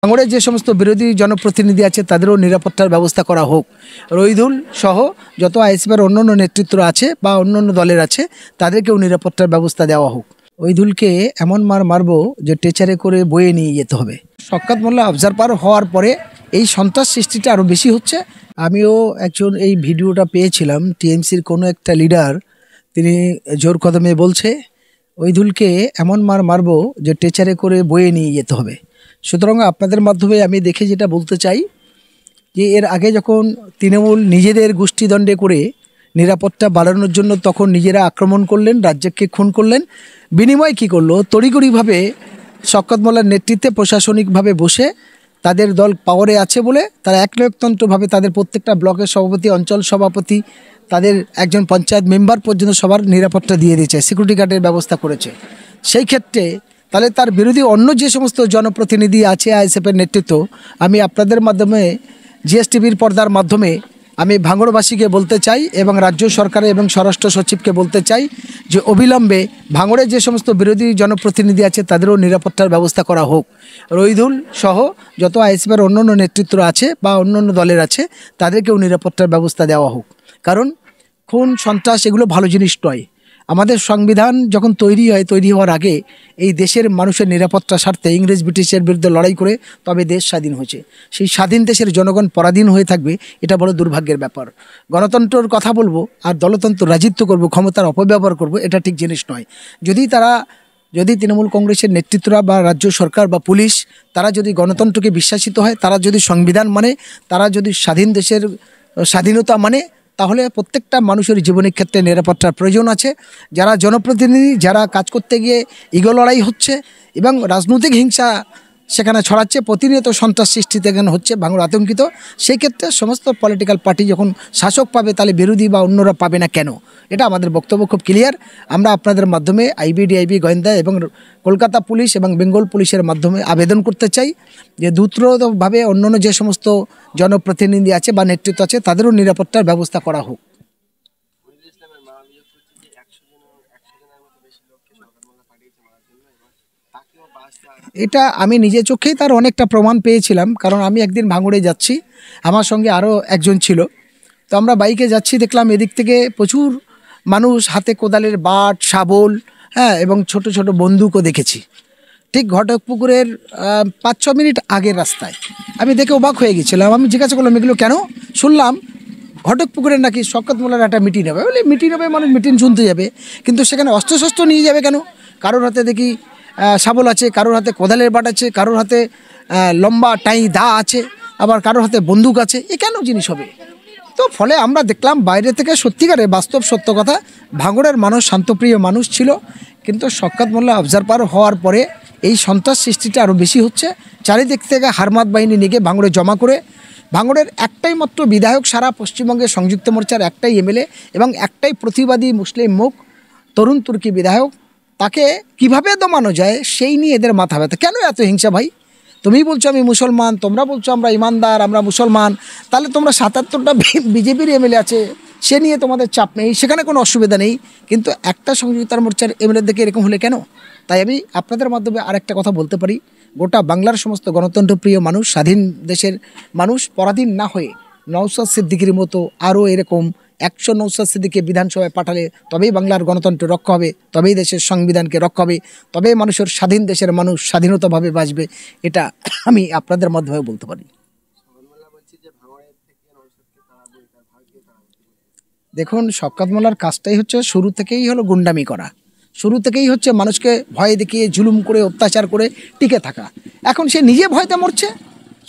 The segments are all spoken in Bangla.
ভাঙড়ে যে সমস্ত বিরোধী জনপ্রতিনিধি আছে তাদেরও নিরাপত্তার ব্যবস্থা করা হোক। রহিদুল সহ যত আইএসএফের অন্যান্য নেতৃত্ব আছে বা অন্যান্য দলের আছে তাদেরকেও নিরাপত্তার ব্যবস্থা দেওয়া হোক। রহিদুলকে এমন মারবো যে টেচারে করে বয়ে নিয়ে যেতে হবে। শওকত মোল্লা অবজারভার হওয়ার পরে এই সন্ত্রাস সৃষ্টিটা আরও বেশি হচ্ছে। আমিও একজন এই ভিডিওটা পেয়েছিলাম, টিএমসির কোনো একটা লিডার তিনি জোর কদমে বলছে রহিদুলকে এমন মারবো যে টেচারে করে বয়ে নিয়ে যেতে হবে। সুতরাং আপনাদের মাধ্যমে আমি দেখে যেটা বলতে চাই যে এর আগে যখন তৃণমূল নিজেদের গোষ্ঠীদ্বন্দ্বে করে নিরাপত্তা বাড়ানোর জন্য তখন নিজেরা আক্রমণ করলেন, রাজ্যকে খুন করলেন, বিনিময় কী করলো, তড়িঘড়িভাবে শওকত মোল্লার নেতৃত্বে প্রশাসনিকভাবে বসে তাদের দল পাওয়ারে আছে বলে তারা একনায়কতন্ত্রভাবে তাদের প্রত্যেকটা ব্লকের সভাপতি, অঞ্চল সভাপতি, তাদের একজন পঞ্চায়েত মেম্বার পর্যন্ত সবার নিরাপত্তা দিয়ে দিয়েছে, সিকিউরিটি গার্ডের ব্যবস্থা করেছে। সেই ক্ষেত্রে তাহলে তার বিরোধী অন্য যে সমস্ত জনপ্রতিনিধি আছে আইএসএফের নেতৃত্ব, আমি আপনাদের মাধ্যমে জিএসটিভির পর্দার মাধ্যমে আমি ভাঙড়বাসীকে বলতে চাই এবং রাজ্য সরকার এবং স্বরাষ্ট্র সচিবকে বলতে চাই যে অবিলম্বে ভাঙড়ে যে সমস্ত বিরোধী জনপ্রতিনিধি আছে তাদেরও নিরাপত্তার ব্যবস্থা করা হোক। রহিদুল সহ যত আইএসএফের অন্যান্য নেতৃত্ব আছে বা অন্যান্য দলের আছে তাদেরকেও নিরাপত্তার ব্যবস্থা দেওয়া হোক। কারণ খুন সন্ত্রাস এগুলো ভালো জিনিস নয়। আমাদের সংবিধান যখন তৈরি হওয়ার আগে এই দেশের মানুষের নিরাপত্তার স্বার্থে ইংরেজ ব্রিটিশের বিরুদ্ধে লড়াই করে তবে দেশ স্বাধীন হয়েছে। সেই স্বাধীন দেশের জনগণ পরাধীন হয়ে থাকবে, এটা বড় দুর্ভাগ্যের ব্যাপার। গণতন্ত্রের কথা বলবো আর দলতন্ত্র রাজিত্ব করব, ক্ষমতার অপব্যবহার করব, এটা ঠিক জিনিস নয়। যদি তৃণমূল কংগ্রেসের নেতৃত্বরা বা রাজ্য সরকার বা পুলিশ তারা যদি গণতন্ত্রকে বিশ্বাসিত হয়, তারা যদি সংবিধান মানে, তারা যদি স্বাধীন দেশের স্বাধীনতা মানে, তাহলে প্রত্যেকটা মানুষের জীবনের ক্ষেত্রে নিরাপত্তার প্রয়োজন আছে। যারা জনপ্রতিনিধি, যারা কাজ করতে গিয়ে ইগো লড়াই হচ্ছে এবং রাজনৈতিক হিংসা সেখানে ছড়াচ্ছে, প্রতিনিয়ত সন্ত্রাস সৃষ্টিতে এখানে হচ্ছে, ভাঙড় আতঙ্কিত। সেই ক্ষেত্রে সমস্ত পলিটিক্যাল পার্টি যখন শাসক পাবে তাহলে বিরোধী বা অন্যরা পাবে না কেন? এটা আমাদের বক্তব্য খুব ক্লিয়ার। আমরা আপনাদের মাধ্যমে আইবি গোয়েন্দা এবং কলকাতা পুলিশ এবং বেঙ্গল পুলিশের মাধ্যমে আবেদন করতে চাই যে দ্রুতভাবে অন্যান্য যে সমস্ত জনপ্রতিনিধি আছে বা নেতৃত্ব আছে তাদেরও নিরাপত্তার ব্যবস্থা করা হোক। এটা আমি নিজে চোখেই তার অনেকটা প্রমাণ পেয়েছিলাম, কারণ আমি একদিন ভাঙড়ে যাচ্ছি, আমার সঙ্গে আরও একজন ছিল। তো আমরা বাইকে যাচ্ছি, দেখলাম এদিক থেকে প্রচুর মানুষ হাতে কোদালের বাট, শাবল, এবং ছোট ছোট বন্দুকও দেখেছি। ঠিক ঘটকপুকুরের 5-6 মিনিট আগের রাস্তায় আমি দেখে অবাক হয়ে গেছিলাম। আমি জিজ্ঞাসা করলাম এগুলো কেন? শুনলাম ঘটকপুকুরের নাকি শওকত মোল্লার একটা মিটিং হবে। বলে মিটিং হবে, মানুষ মিটিং শুনতে যাবে, কিন্তু সেখানে অস্ত্রশস্ত্র নিয়ে যাবে কেন? কারোর হাতে দেখি শাবল আছে, কারোর হাতে কোদালের বাট আছে, কারোর হাতে লম্বা টাই দা আছে, আবার কারোর হাতে বন্দুক আছে। এ কেন জিনিস হবে? তো ফলে আমরা দেখলাম বাইরে থেকে সত্যিকারে বাস্তব সত্য কথা, ভাঙড়ের মানুষ শান্তপ্রিয় মানুষ ছিল, কিন্তু শওকত মোল্লা অবজারভার হওয়ার পরে এই সন্ত্রাস সৃষ্টিটা আরও বেশি হচ্ছে। চারিদিক থেকে হারমাত বাহিনী নিয়ে ভাঙড়ে জমা করে, ভাঙড়ের একটাই মাত্র বিধায়ক সারা পশ্চিমবঙ্গের সংযুক্ত মোর্চার, একটাই এমএলএ এবং একটাই প্রতিবাদী মুসলিম মুখ তরুণ তুর্কি বিধায়ক, তাকে কিভাবে দমানো যায় সেই নিয়ে এদের মাথা ব্যথা। কেন এত হিংসা ভাই? তুমি বলছো আমি মুসলমান, তোমরা বলছো আমরা ইমানদার, আমরা মুসলমান, তাহলে তোমরা 77টা বিজেপির এমএলএ আছে, সে নিয়ে তোমাদের চাপ নেই, সেখানে কোনো অসুবিধা নেই, কিন্তু একটা সংযুক্ত মোর্চার এমএলএ দেখে এরকম হলে কেন? তাই আমি আপনাদের মাধ্যমে আরেকটা কথা বলতে পারি, গোটা বাংলার সমস্ত গণতন্ত্রপ্রিয় মানুষ, স্বাধীন দেশের মানুষ পরাধীন না হয়ে নওশাদ সিদ্দিকীর মতো আরও এরকম 100 নওশাদ সিদ্দিকীকে বিধানসভায় পাঠালে তবেই বাংলার গণতন্ত্র রক্ষা হবে, তবেই দেশের সংবিধানকে রক্ষা হবে, তবেই মানুষের স্বাধীন দেশের মানুষ স্বাধীনতাভাবে বাঁচবে। এটা আমি আপনাদের মাধ্যমে বলতে পারি। দেখুন, শওকত মোল্লার কাজটাই হচ্ছে শুরু থেকেই হলো গুন্ডামি করা, শুরু থেকেই হচ্ছে মানুষকে ভয় দেখিয়ে জুলুম করে অত্যাচার করে টিকে থাকা। এখন সে নিজে ভয়তে মরছে।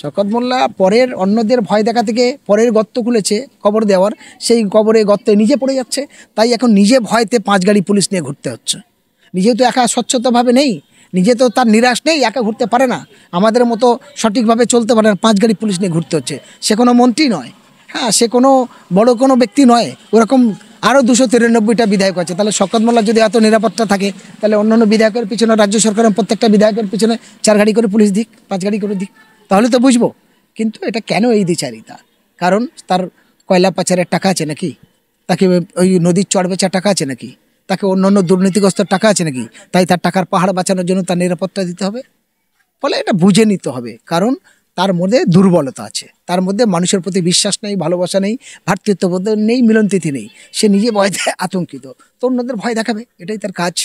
শওকত মোল্লা পরের অন্যদের ভয় দেখা থেকে পরের গর্ত খুলেছে কবর দেওয়ার, সেই কবরে গর্তে নিজে পড়ে যাচ্ছে। তাই এখন নিজে ভয়তে 5 গাড়ি পুলিশ নিয়ে ঘুরতে হচ্ছে। নিজে তো একা স্বচ্ছতাভাবে নেই, নিজে তো তার নিরাশ নেই, একা ঘুরতে পারে না, আমাদের মতো সঠিকভাবে চলতে পারে না, 5 গাড়ি পুলিশ নিয়ে ঘুরতে হচ্ছে। সে কোনো মন্ত্রী নয়, সে কোনো বড় কোনো ব্যক্তি নয়, ওরকম আরও 293টা বিধায়ক আছে। তাহলে শওকত মোল্লার যদি এত নিরাপত্তা থাকে, তাহলে অন্যান্য বিধায়কের পিছনে রাজ্য সরকারের প্রত্যেকটা বিধায়কের পিছনে 4 গাড়ি করে পুলিশ দিক, 5 গাড়ি করে দিক, তাহলে তো বুঝবো। কিন্তু এটা কেন এই দ্বিচারিতা? কারণ তার কয়লা পাচারের টাকা আছে নাকি? তাকে ওই নদীর চড় বেচার টাকা আছে নাকি? তাকে অন্যান্য দুর্নীতিগ্রস্ত টাকা আছে নাকি? তাই তার টাকার পাহাড় বাঁচানোর জন্য তার নিরাপত্তা দিতে হবে? ফলে এটা বুঝে নিতে হবে, কারণ তার মধ্যে দুর্বলতা আছে, তার মধ্যে মানুষের প্রতি বিশ্বাস নেই, ভালোবাসা নেই, ভ্রাতৃত্ববোধ নেই, মিলনতিথি নেই। সে নিজে ভয় আতঙ্কিত, তো অন্যদের ভয় দেখাবে, এটাই তার কাজ।